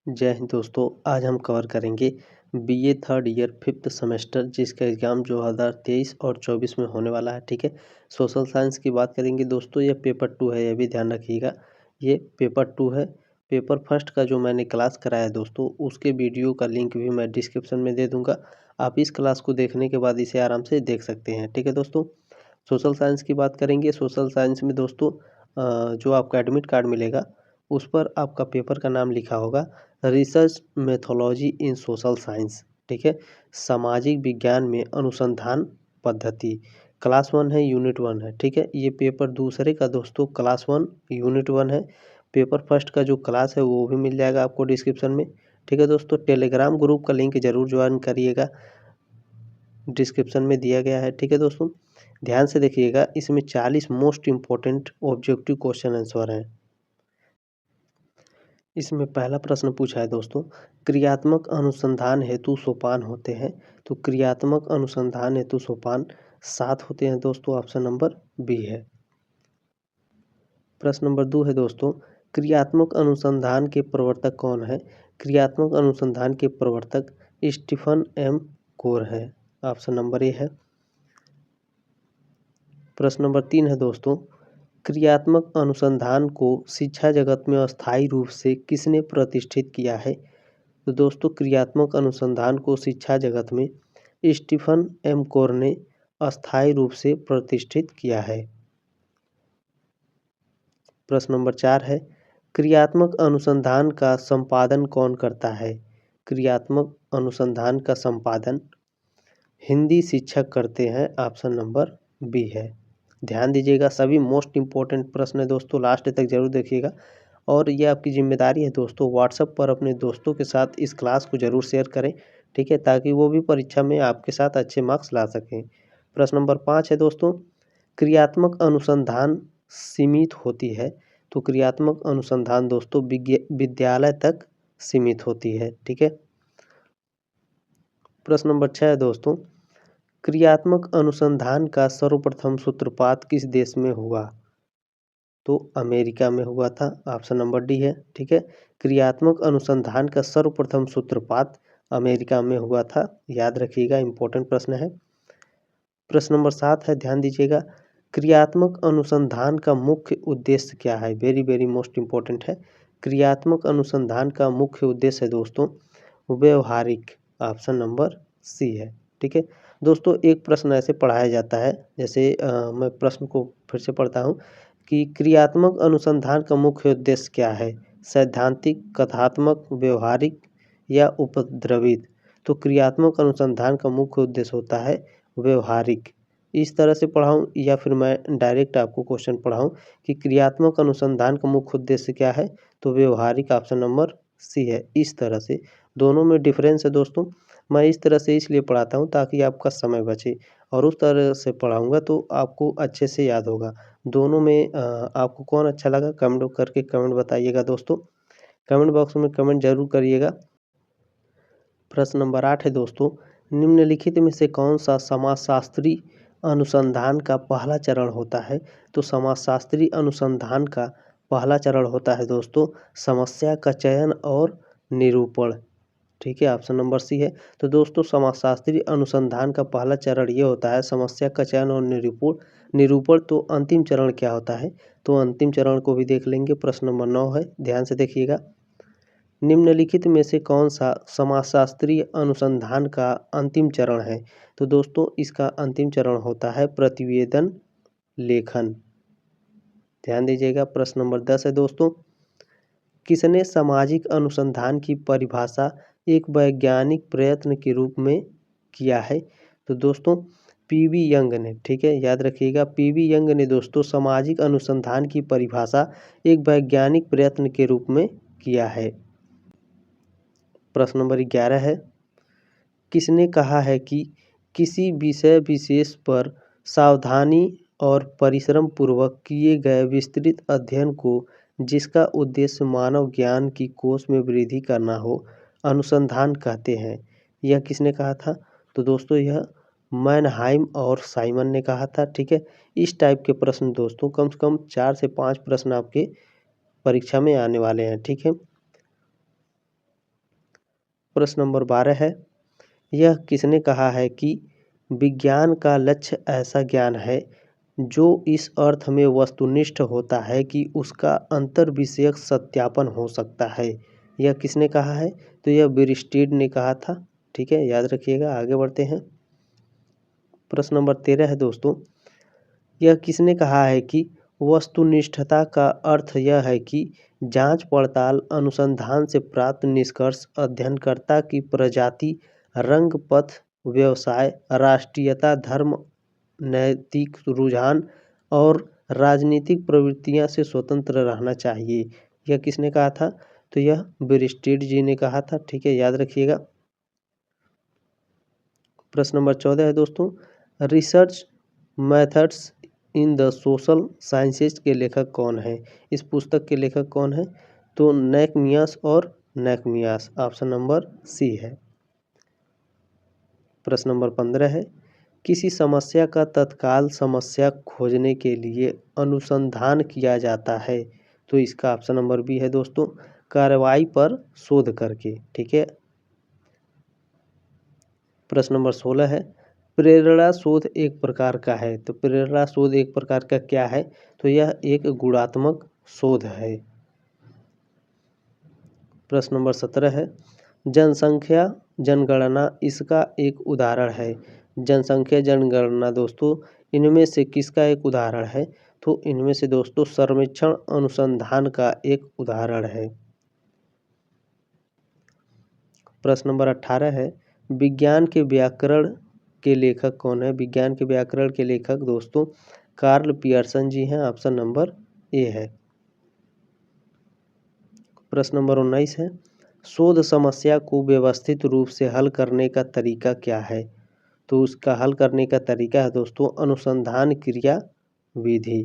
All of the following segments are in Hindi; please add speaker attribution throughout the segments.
Speaker 1: जय हिंद दोस्तों। आज हम कवर करेंगे BA third year 5th semester जिसका एग्ज़ाम 2023 और 24 में होने वाला है। ठीक है, सोशल साइंस की बात करेंगे दोस्तों। यह पेपर 2 है, यह भी ध्यान रखिएगा। ये पेपर 2 है। पेपर फर्स्ट का जो मैंने क्लास कराया है दोस्तों, उसके वीडियो का लिंक भी मैं डिस्क्रिप्शन में दे दूँगा। आप इस क्लास को देखने के बाद इसे आराम से देख सकते हैं। ठीक है दोस्तों, सोशल साइंस की बात करेंगे। सोशल साइंस में दोस्तों जो आपका एडमिट कार्ड मिलेगा उस पर आपका पेपर का नाम लिखा होगा रिसर्च मेथोलॉजी इन सोशल साइंस। ठीक है, सामाजिक विज्ञान में अनुसंधान पद्धति। क्लास 1 है, यूनिट 1 है। ठीक है, ये पेपर दूसरे का दोस्तों क्लास 1 यूनिट 1 है। पेपर फर्स्ट का जो क्लास है वो भी मिल जाएगा आपको डिस्क्रिप्शन में। ठीक है दोस्तों, टेलीग्राम ग्रुप का लिंक ज़रूर ज्वाइन करिएगा, डिस्क्रिप्शन में दिया गया है। ठीक है दोस्तों, ध्यान से देखिएगा। इसमें 40 most important objective question answer हैं। इसमें पहला प्रश्न पूछा है दोस्तों, क्रियात्मक अनुसंधान हेतु सोपान होते हैं। तो क्रियात्मक अनुसंधान हेतु सोपान 7 होते हैं दोस्तों। ऑप्शन नंबर बी है। प्रश्न नंबर 2 है दोस्तों, क्रियात्मक अनुसंधान के प्रवर्तक कौन है। क्रियात्मक अनुसंधान के प्रवर्तक स्टीफन एम कोर है। ऑप्शन नंबर ए है। प्रश्न नंबर 3 है दोस्तों, क्रियात्मक अनुसंधान को शिक्षा जगत में अस्थायी रूप से किसने प्रतिष्ठित किया है। तो दोस्तों, क्रियात्मक अनुसंधान को शिक्षा जगत में स्टीफन एम कोर ने अस्थायी रूप से प्रतिष्ठित किया है। प्रश्न नंबर 4 है, क्रियात्मक अनुसंधान का संपादन कौन करता है। क्रियात्मक अनुसंधान का संपादन हिंदी शिक्षक करते हैं। ऑप्शन नंबर बी है। ध्यान दीजिएगा, सभी मोस्ट इम्पोर्टेंट प्रश्न है दोस्तों, लास्ट तक जरूर देखिएगा। और ये आपकी जिम्मेदारी है दोस्तों, व्हाट्सएप पर अपने दोस्तों के साथ इस क्लास को ज़रूर शेयर करें। ठीक है, ताकि वो भी परीक्षा में आपके साथ अच्छे मार्क्स ला सकें। प्रश्न नंबर 5 है दोस्तों, क्रियात्मक अनुसंधान सीमित होती है। तो क्रियात्मक अनुसंधान दोस्तों विद्यालय तक सीमित होती है। ठीक है। प्रश्न नंबर 6 है दोस्तों, क्रियात्मक अनुसंधान का सर्वप्रथम सूत्रपात किस देश में हुआ। तो अमेरिका में हुआ था। ऑप्शन नंबर डी है। ठीक है, क्रियात्मक अनुसंधान का सर्वप्रथम सूत्रपात अमेरिका में हुआ था। याद रखिएगा, इंपॉर्टेंट प्रश्न है। प्रश्न नंबर 7 है, ध्यान दीजिएगा, क्रियात्मक अनुसंधान का मुख्य उद्देश्य क्या है। वेरी वेरी मोस्ट इम्पोर्टेंट है। क्रियात्मक अनुसंधान का मुख्य उद्देश्य है दोस्तों व्यवहारिक। ऑप्शन नंबर सी है। ठीक है दोस्तों, एक प्रश्न ऐसे पढ़ाया जाता है, जैसे मैं प्रश्न को फिर से पढ़ता हूँ कि क्रियात्मक अनुसंधान का मुख्य उद्देश्य क्या है। सैद्धांतिक, कथात्मक, व्यवहारिक या उपद्रवित। तो क्रियात्मक अनुसंधान का मुख्य उद्देश्य होता है व्यवहारिक। इस तरह से पढ़ाऊँ या फिर मैं डायरेक्ट आपको क्वेश्चन पढ़ाऊँ कि क्रियात्मक अनुसंधान का मुख्य उद्देश्य क्या है। तो व्यवहारिक। ऑप्शन नंबर सी है। इस तरह से दोनों में डिफरेंस है दोस्तों। मैं इस तरह से इसलिए पढ़ाता हूँ ताकि आपका समय बचे, और उस तरह से पढ़ाऊँगा तो आपको अच्छे से याद होगा। दोनों में आपको कौन अच्छा लगा कमेंट करके कमेंट बताइएगा दोस्तों। कमेंट बॉक्स में कमेंट जरूर करिएगा। प्रश्न नंबर 8 है दोस्तों, निम्नलिखित में से कौन सा समाजशास्त्री अनुसंधान का पहला चरण होता है। तो समाजशास्त्री अनुसंधान का पहला चरण होता है दोस्तों समस्या का चयन और निरूपण। ठीक है, ऑप्शन नंबर सी है। तो दोस्तों, समाजशास्त्री अनुसंधान का पहला चरण ये होता है समस्या का चयन और निरूपण। निरूपण तो अंतिम चरण क्या होता है, तो अंतिम चरण को भी देख लेंगे। प्रश्न नंबर 9 है, ध्यान से देखिएगा, निम्नलिखित में से कौन सा समाजशास्त्रीय अनुसंधान का अंतिम चरण है। तो दोस्तों, इसका अंतिम चरण होता है प्रतिवेदन लेखन। ध्यान दीजिएगा। प्रश्न नंबर 10 है दोस्तों, किसने सामाजिक अनुसंधान की परिभाषा एक वैज्ञानिक प्रयत्न के रूप में किया है। तो दोस्तों, पीवी यंग ने। ठीक है, याद रखिएगा, पीवी यंग ने दोस्तों सामाजिक अनुसंधान की परिभाषा एक वैज्ञानिक प्रयत्न के रूप में किया है। प्रश्न नंबर 11 है, किसने कहा है कि किसी विषय विशेष पर सावधानी और परिश्रम पूर्वक किए गए विस्तृत अध्ययन को, जिसका उद्देश्य मानव ज्ञान की कोश में वृद्धि करना हो, अनुसंधान कहते हैं। यह किसने कहा था। तो दोस्तों, यह मैनहाइम और साइमन ने कहा था। ठीक है, इस टाइप के प्रश्न दोस्तों कम से कम 4 से 5 प्रश्न आपके परीक्षा में आने वाले हैं। ठीक है, प्रश्न नंबर 12 है, यह किसने कहा है कि विज्ञान का लक्ष्य ऐसा ज्ञान है जो इस अर्थ में वस्तुनिष्ठ होता है कि उसका अंतर्विषयक सत्यापन हो सकता है। यह किसने कहा है? तो यह बिरस्टेड ने कहा था। ठीक है, याद रखिएगा। आगे बढ़ते हैं। प्रश्न नंबर 13 है दोस्तों, यह किसने कहा है कि वस्तुनिष्ठता का अर्थ यह है कि जांच पड़ताल अनुसंधान से प्राप्त निष्कर्ष अध्ययनकर्ता की प्रजाति, रंग, पथ, व्यवसाय, राष्ट्रीयता, धर्म, नैतिक रुझान और राजनीतिक प्रवृत्तियां से स्वतंत्र रहना चाहिए। यह किसने कहा था? तो यह बिरस्टेड जी ने कहा था। ठीक है, याद रखिएगा। प्रश्न नंबर 14 है दोस्तों, research methods in the social sciences के लेखक कौन है? इस पुस्तक के लेखक कौन है? तो नैकमियास और नैकमियास, ऑप्शन नंबर सी है। प्रश्न नंबर 15 है, किसी समस्या का तत्काल समस्या खोजने के लिए अनुसंधान किया जाता है। तो इसका ऑप्शन नंबर बी है दोस्तों, कार्रवाई पर शोध करके। ठीक है। प्रश्न नंबर 16 है, प्रेरणा शोध एक प्रकार का है। तो प्रेरणा शोध एक प्रकार का क्या है? तो यह एक गुणात्मक शोध है। प्रश्न नंबर 17 है, जनसंख्या जनगणना इसका एक उदाहरण है। जनसंख्या जनगणना दोस्तों इनमें से किसका एक उदाहरण है? तो इनमें से दोस्तों सर्वेक्षण अनुसंधान का एक उदाहरण है। प्रश्न नंबर 18 है, विज्ञान के व्याकरण के लेखक कौन है? विज्ञान के व्याकरण के लेखक दोस्तों कार्ल पियर्सन जी हैं। ऑप्शन नंबर ए है। प्रश्न नंबर 19 है, शोध समस्या को व्यवस्थित रूप से हल करने का तरीका क्या है? तो उसका हल करने का तरीका है दोस्तों अनुसंधान क्रिया विधि।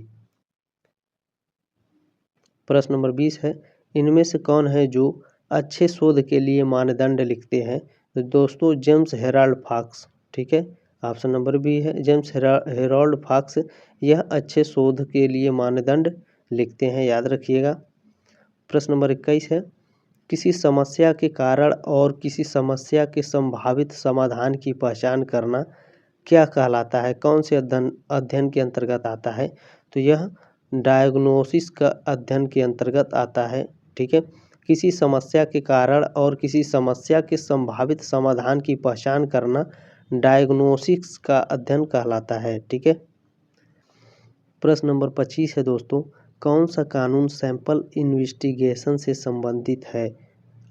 Speaker 1: प्रश्न नंबर 20 है, इनमें से कौन है जो अच्छे शोध के लिए मानदंड लिखते हैं? तो दोस्तों जेम्स हेराल्ड फॉक्स। ठीक है, ऑप्शन नंबर बी है, जेम्स हेराल्ड फॉक्स यह अच्छे शोध के लिए मानदंड लिखते हैं। याद रखिएगा। प्रश्न नंबर 21 है, किसी समस्या के कारण और किसी समस्या के संभावित समाधान की पहचान करना क्या कहलाता है? कौन से अध्ययन के अंतर्गत आता है? तो यह डायग्नोसिस का अध्ययन के अंतर्गत आता है। ठीक है, किसी समस्या के कारण और किसी समस्या के संभावित समाधान की पहचान करना डायग्नोसिस का अध्ययन कहलाता है। ठीक है। प्रश्न नंबर 25 है दोस्तों, कौन सा कानून सैंपल इन्वेस्टिगेशन से संबंधित है?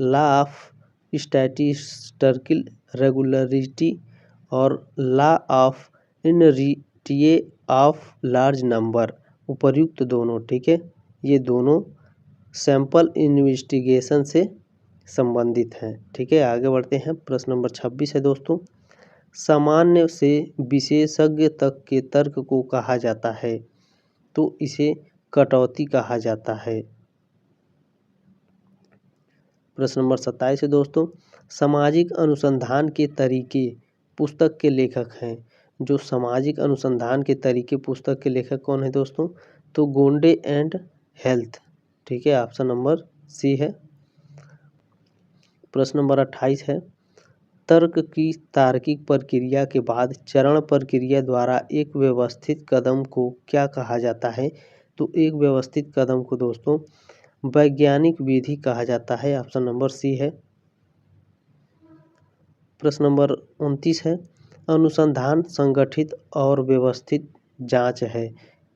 Speaker 1: लॉ ऑफ स्टैटिस्टिकल रेगुलरिटी और law of inertia of large number, उपर्युक्त दोनों। ठीक है, ये दोनों सैंपल इन्वेस्टिगेशन से संबंधित हैं। ठीक है, आगे बढ़ते हैं। प्रश्न नंबर 26 है दोस्तों, सामान्य से विशेषज्ञ तक के तर्क को कहा जाता है। तो इसे कटौती कहा जाता है। प्रश्न नंबर 27 है दोस्तों, सामाजिक अनुसंधान के तरीके पुस्तक के लेखक हैं। जो सामाजिक अनुसंधान के तरीके पुस्तक के लेखक कौन है दोस्तों? तो गोंडे एंड हेल्थ। ठीक है, ऑप्शन नंबर सी है। प्रश्न नंबर 28 है, तर्क की तार्किक प्रक्रिया के बाद चरण प्रक्रिया द्वारा एक व्यवस्थित कदम को क्या कहा जाता है? तो एक व्यवस्थित कदम को दोस्तों वैज्ञानिक विधि कहा जाता है। ऑप्शन नंबर सी है। प्रश्न नंबर 29 है, अनुसंधान संगठित और व्यवस्थित जांच है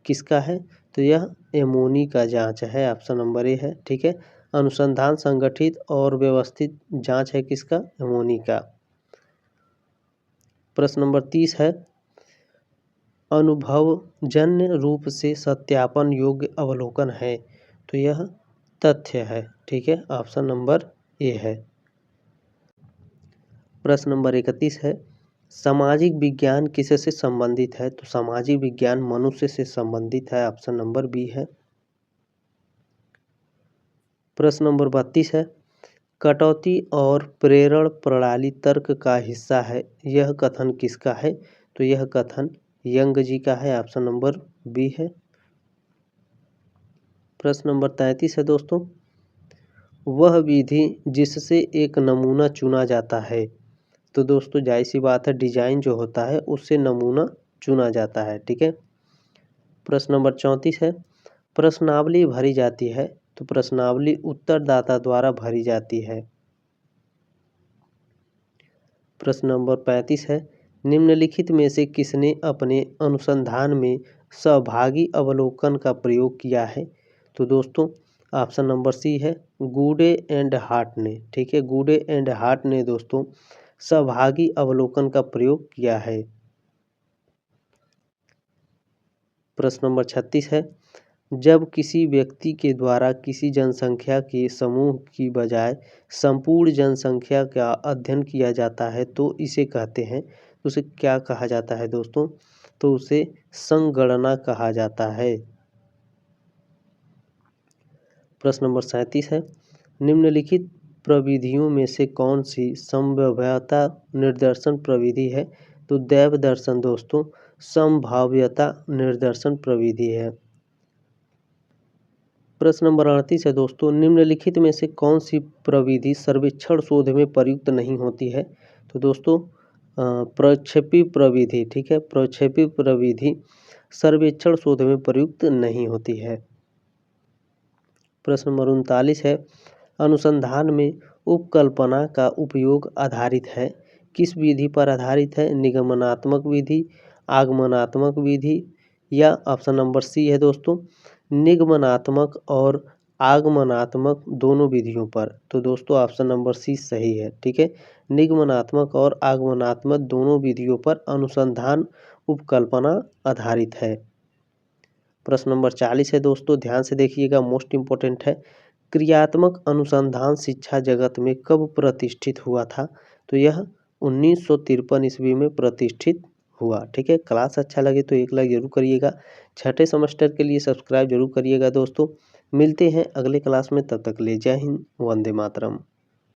Speaker 1: किसका है? तो यह एमोनी का जांच है। ऑप्शन नंबर ए है। ठीक है, अनुसंधान संगठित और व्यवस्थित जांच है किसका? एमोनी का। प्रश्न नंबर 30 है, अनुभवजन्य रूप से सत्यापन योग्य अवलोकन है। तो यह तथ्य है। ठीक है, ऑप्शन नंबर ए है। प्रश्न नंबर 31 है, सामाजिक विज्ञान किससे संबंधित है? तो सामाजिक विज्ञान मनुष्य से संबंधित है। ऑप्शन नंबर बी है। प्रश्न नंबर 32 है, कटौती और प्रेरण प्रणाली तर्क का हिस्सा है, यह कथन किसका है? तो यह कथन यंग जी का है। ऑप्शन नंबर बी है। प्रश्न नंबर 33 है दोस्तों, वह विधि जिससे एक नमूना चुना जाता है। तो दोस्तों जाहिर सी बात है, डिजाइन जो होता है उससे नमूना चुना जाता है। ठीक है। प्रश्न नंबर 34 है, प्रश्नावली भरी जाती है। तो प्रश्नावली उत्तरदाता द्वारा भरी जाती है। प्रश्न नंबर 35 है, निम्नलिखित में से किसने अपने अनुसंधान में सहभागी अवलोकन का प्रयोग किया है। तो दोस्तों ऑप्शन नंबर सी है, गूडे एंड हार्ट ने। ठीक है, गूडे एंड हार्ट ने दोस्तों सहभागी अवलोकन का प्रयोग किया है। प्रश्न नंबर 36 है, जब किसी व्यक्ति के द्वारा किसी जनसंख्या के समूह की बजाय संपूर्ण जनसंख्या का अध्ययन किया जाता है तो इसे कहते हैं, तो उसे क्या कहा जाता है दोस्तों। तो उसे संगणना कहा जाता है। प्रश्न नंबर 37 है, निम्नलिखित प्रविधियों में से कौन सी संभाव्यता निर्देशन प्रविधि है। तो दैव दर्शन दोस्तों संभाव्यता निर्देशन प्रविधि है। प्रश्न नंबर 38 है दोस्तों, निम्नलिखित में से कौन सी प्रविधि सर्वेक्षण शोध में प्रयुक्त नहीं होती है। तो दोस्तों प्रक्षेपी प्रविधि। ठीक है, प्रक्षेपी प्रविधि सर्वेक्षण शोध में प्रयुक्त नहीं होती है। प्रश्न नंबर 39 है, अनुसंधान में उपकल्पना का उपयोग आधारित है। किस विधि पर आधारित है, निगमनात्मक विधि, आगमनात्मक विधि, या ऑप्शन नंबर सी है दोस्तों निगमनात्मक और आगमनात्मक दोनों विधियों पर। तो दोस्तों ऑप्शन नंबर सी सही है। ठीक है, निगमनात्मक और आगमनात्मक दोनों विधियों पर अनुसंधान उपकल्पना आधारित है। प्रश्न नंबर 40 है दोस्तों, ध्यान से देखिएगा, मोस्ट इम्पोर्टेंट है, क्रियात्मक अनुसंधान शिक्षा जगत में कब प्रतिष्ठित हुआ था। तो यह 1953 ईस्वी में प्रतिष्ठित हुआ। ठीक है, क्लास अच्छा लगे तो एक लाइक जरूर करिएगा। छठे सेमेस्टर के लिए सब्सक्राइब जरूर करिएगा दोस्तों। मिलते हैं अगले क्लास में, तब तक ले जय हिंद, वंदे मातरम।